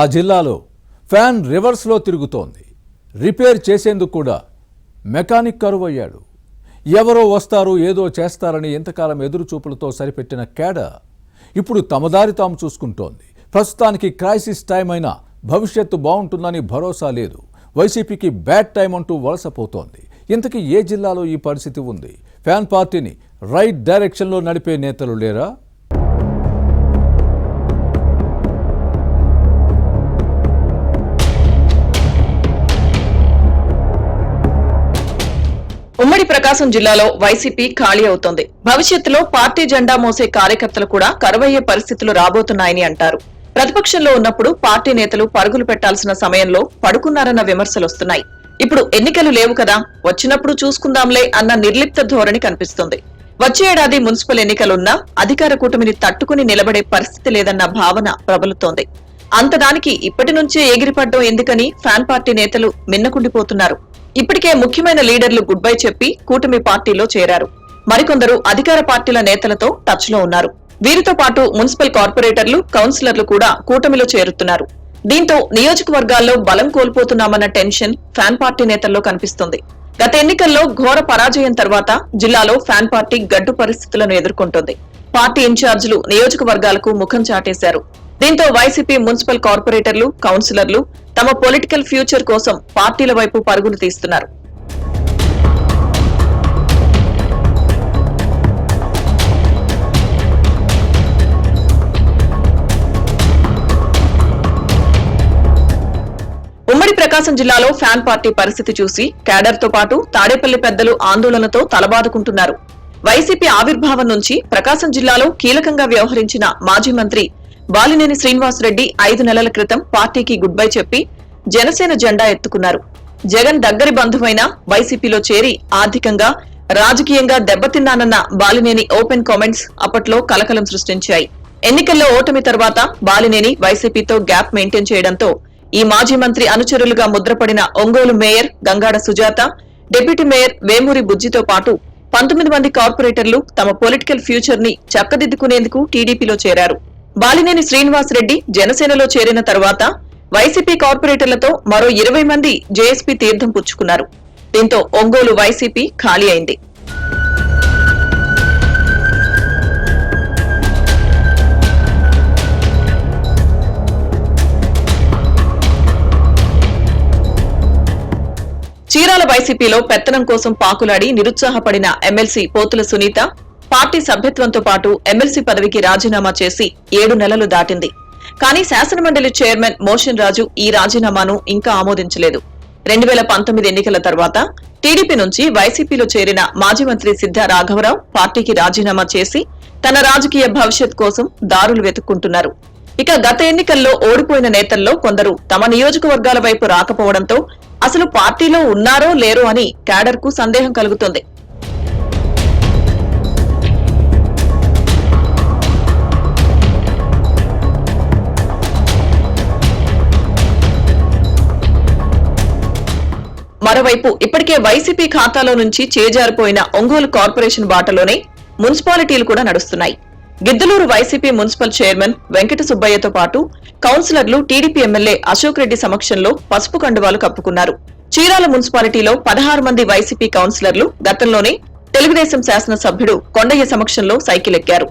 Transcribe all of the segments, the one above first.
ఆ జిల్లాలో ఫ్యాన్ రివర్స్లో తిరుగుతోంది. రిపేర్ చేసేందుకు కూడా మెకానిక్ కరువయ్యాడు. ఎవరో వస్తారు ఏదో చేస్తారని ఇంతకాలం ఎదురుచూపులతో సరిపెట్టిన క్యాడర్ ఇప్పుడు తమదారి తాము చూసుకుంటోంది. ప్రస్తుతానికి క్రైసిస్ టైం అయినా భవిష్యత్తు బాగుంటుందని భరోసా లేదు. వైసీపీకి బ్యాడ్ టైం అంటూ వలసపోతోంది. ఇంతకీ ఏ జిల్లాలో ఈ పరిస్థితి ఉంది? ఫ్యాన్ పార్టీని రైట్ డైరెక్షన్లో నడిపే నేతలు లేరా? ఉమ్మడి ప్రకాశం జిల్లాలో వైసీపీ ఖాళీ అవుతోంది. భవిష్యత్తులో పార్టీ జెండా మోసే కార్యకర్తలు కూడా కరువయ్యే పరిస్థితులు రాబోతున్నాయని అంటారు. ప్రతిపక్షంలో ఉన్నప్పుడు పార్టీ నేతలు పరుగులు పెట్టాల్సిన సమయంలో పడుకున్నారన్న విమర్శలు వస్తున్నాయి. ఇప్పుడు ఎన్నికలు లేవు కదా, వచ్చినప్పుడు చూసుకుందాంలే అన్న నిర్లిప్త ధోరణి కనిపిస్తుంది. వచ్చే ఏడాది మున్సిపల్ ఎన్నికలున్నా అధికార కూటమిని తట్టుకుని నిలబడే పరిస్థితి లేదన్న భావన ప్రబలుతోంది. అంతదానికి ఇప్పటి నుంచే ఎగిరిపడ్డం ఎందుకని ఫ్యాన్ పార్టీ నేతలు మిన్నకుండిపోతున్నారు. ఇప్పటికే ముఖ్యమైన లీడర్లు గుడ్ బై చెప్పి కూటమి పార్టీలో చేరారు. మరికొందరు అధికార పార్టీల నేతలతో టచ్ లో ఉన్నారు. వీరితో పాటు మున్సిపల్ కార్పొరేటర్లు, కౌన్సిలర్లు కూడా కూటమిలో చేరుతున్నారు. దీంతో నియోజకవర్గాల్లో బలం కోల్పోతున్నామన్న టెన్షన్ ఫ్యాన్ పార్టీ నేతల్లో కనిపిస్తుంది. గత ఎన్నికల్లో ఘోర పరాజయం తర్వాత జిల్లాలో ఫ్యాన్ పార్టీ గడ్డు పరిస్థితులను ఎదుర్కొంటోంది. పార్టీ ఇన్ఛార్జీలు నియోజకవర్గాలకు ముఖం చాటేశారు. దీంతో వైసీపీ మున్సిపల్ కార్పొరేటర్లు, కౌన్సిలర్లు తమ పొలిటికల్ ఫ్యూచర్ కోసం పార్టీల వైపు పరుగులు తీస్తున్నారు. ఉమ్మడి ప్రకాశం జిల్లాలో ఫ్యాన్ పార్టీ పరిస్థితి చూసి క్యాడర్ తో పాటు తాడేపల్లి పెద్దలు ఆందోళనతో తలబాదుకుంటున్నారు. వైసీపీ ఆవిర్భావం నుంచి ప్రకాశం జిల్లాలో కీలకంగా వ్యవహరించిన మాజీ మంత్రి బాలినేని శ్రీనివాసరెడ్డి 5 నెలల క్రితం పార్టీకి గుడ్ బై చెప్పి జనసేన జెండా ఎత్తుకున్నారు. జగన్ దగ్గరి బంధువైన వైసీపీలో చేరి ఆర్థికంగా, రాజకీయంగా దెబ్బతిన్నానన్న బాలినేని ఓపెన్ కామెంట్స్ అప్పట్లో కలకలం సృష్టించాయి. ఎన్నికల్లో ఓటమి తర్వాత బాలినేని వైసీపీతో గ్యాప్ మెయింటైన్ చేయడంతో ఈ మాజీ మంత్రి అనుచరులుగా ముద్రపడిన Ongole mayor Gangada Sujatha, deputy mayor Vemuri బుజ్జితో పాటు 19 మంది కార్పొరేటర్లు తమ పొలిటికల్ ఫ్యూచర్ ని చక్కదిద్దుకునేందుకు టీడీపీలో చేరారు. బాలినేని శ్రీనివాసరెడ్డి జనసేనలో చేరిన తర్వాత వైసీపీ కార్పొరేటర్లతో మరో 20 మంది జేఎస్పీ తీర్థం పుచ్చుకున్నారు. దీంతో ఒంగోలు వైసీపీ ఖాళీ అయింది. చీరాల వైసీపీలో పెత్తనం కోసం పాకులాడి నిరుత్సాహపడిన ఎమ్మెల్సీ పోతుల సునీత పార్టీ సభ్యత్వంతో పాటు ఎమ్మెల్సీ పదవికి రాజీనామా చేసి 7 నెలలు దాటింది. కానీ శాసనమండలి చైర్మన్ మోషన్ రాజు ఈ రాజీనామాను ఇంకా ఆమోదించలేదు. 2019 ఎన్నికల తర్వాత టీడీపీ నుంచి వైసీపీలో చేరిన మాజీ మంత్రి సిద్ధా రాఘవరావు పార్టీకి రాజీనామా చేసి తన రాజకీయ భవిష్యత్ కోసం దారులు వెతుక్కుంటున్నారు. ఇక గత ఎన్నికల్లో ఓడిపోయిన నేతల్లో కొందరు తమ నియోజకవర్గాల వైపు రాకపోవడంతో అసలు పార్టీలో ఉన్నారో లేరో అని క్యాడర్ కు సందేహం కలుగుతోంది. మరోవైపు ఇప్పటికే వైసీపీ ఖాతాలో నుంచి చేజారిపోయిన ఒంగోలు కార్పొరేషన్ బాటలోనే మున్సిపాలిటీలు కూడా నడుస్తున్నాయి. గిద్దలూరు వైసీపీ మున్సిపల్ చైర్మన్ వెంకట సుబ్బయ్యతో పాటు కౌన్సిలర్లు టీడీపీ ఎమ్మెల్యే అశోక్ రెడ్డి సమక్షంలో పసుపు కండువాలు కప్పుకున్నారు. చీరాల మున్సిపాలిటీలో 16 మంది వైసీపీ కౌన్సిలర్లు గతంలోనే తెలుగుదేశం శాసనసభ్యుడు కొండయ్య సమక్షంలో సైకిల్ ఎక్కారు.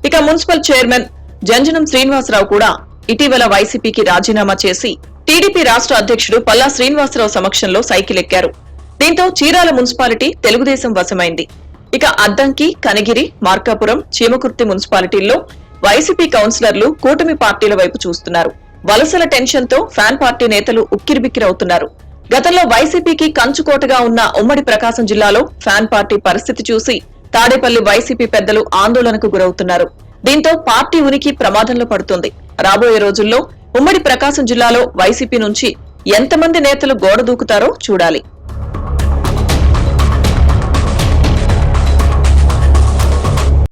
ఇక మున్సిపల్ చైర్మన్ జంజనం శ్రీనివాసరావు కూడా ఇటీవల వైసీపీకి రాజీనామా చేసి టీడీపీ రాష్ట్ర అధ్యక్షుడు పల్లా శ్రీనివాసరావు సమక్షంలో సైకిల్ ఎక్కారు. దీంతో చీరాల మున్సిపాలిటీ తెలుగుదేశం వశమైంది. ఇక అద్దంకి, కనిగిరి, మార్కాపురం, చీమకుర్తి మున్సిపాలిటీల్లో వైసీపీ కౌన్సిలర్లు కూటమి పార్టీల వైపు చూస్తున్నారు. వలసల టెన్షన్ తో ఫ్యాన్ పార్టీ నేతలు ఉక్కిరిబిక్కిరవుతున్నారు. గతంలో వైసీపీకి కంచుకోటగా ఉన్న ఉమ్మడి ప్రకాశం జిల్లాలో ఫ్యాన్ పార్టీ పరిస్థితి చూసి తాడేపల్లి వైసీపీ పెద్దలు ఆందోళనకు గురవుతున్నారు. దీంతో పార్టీ ఉనికి ప్రమాదంలో పడుతుంది. రాబోయే రోజుల్లో ఉమ్మడి ప్రకాశం జిల్లాలో వైసీపీ నుంచి ఎంతమంది నేతలు గోడ దూకుతారో చూడాలి.